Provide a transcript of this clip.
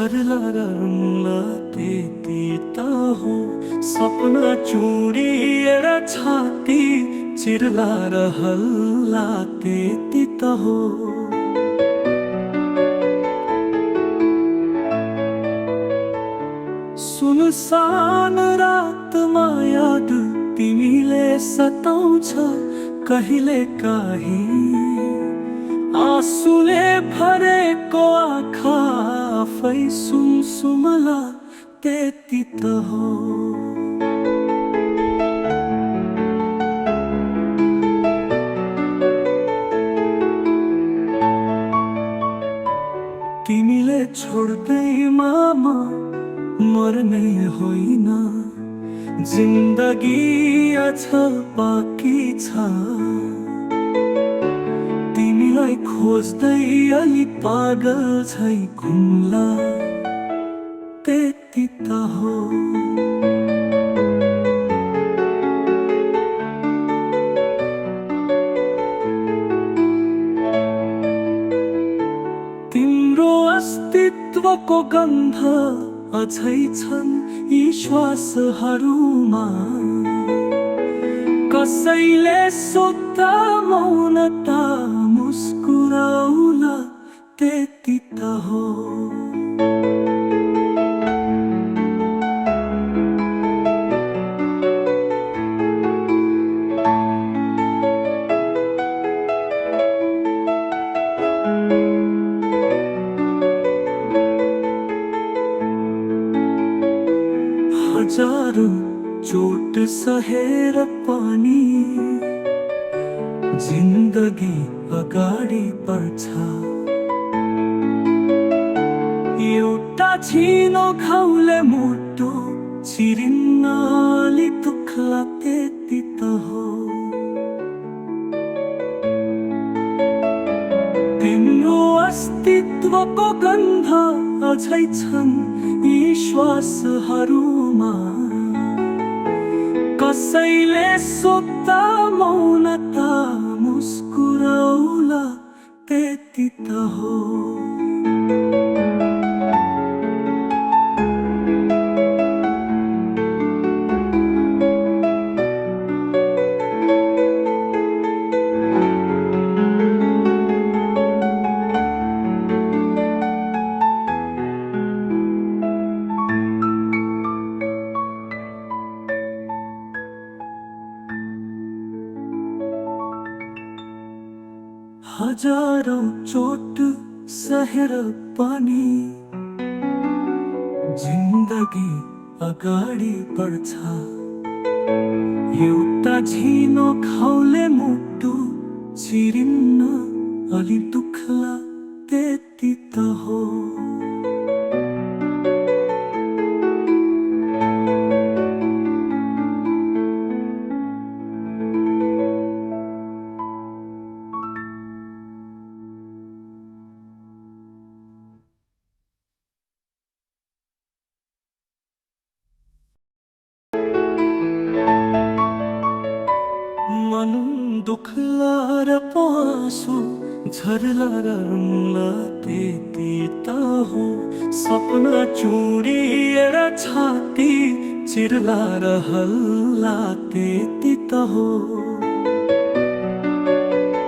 झरला रंगला ते तीता हो सपना चूड़िएर छाती चिरला रहला ते तीता हो सुनसान रातमा याद तिमीले सताउँछ कहिले काहीँ आँसुले भरेको आँखा आफै सुमसुमला त्यति त हो तिमीले छोड्दैमा म मर्ने होइन जिन्दगी अझ बाँकी छ तिमीलाई खोज्दै अलि पागल झै घुम्ला त्यति त हो तिम्रो अस्तित्वको गन्ध अझै छन् यी श्वासहरूमा कसैले सोध्दा मौनता मुस्कुराउला त्यति त हो हजारौं चोट सहेर पनि जिन्दगी अगाडि बढ्छ एउटा छिनो घाउले मुटु चिरिन्न अलि दुख्ला त्यति त हो तिम्रो अस्तित्वको गन्ध अझै छन् यी श्वासहरूमा कसैले सोध्दा मौनता मुस्कुराउला त्यति त हो हजारौं चोट सहेर पनि जिन्दगी अगाडि बढ्छ एउटा झिनो घाउले मुटु चिरिन्न अलि दुख्ला त्यति त हो मन दुख्ला र पासो झरला रंगला त्यति त हो सपना चूड़िएर छाती चिरला रहला त्यति त हो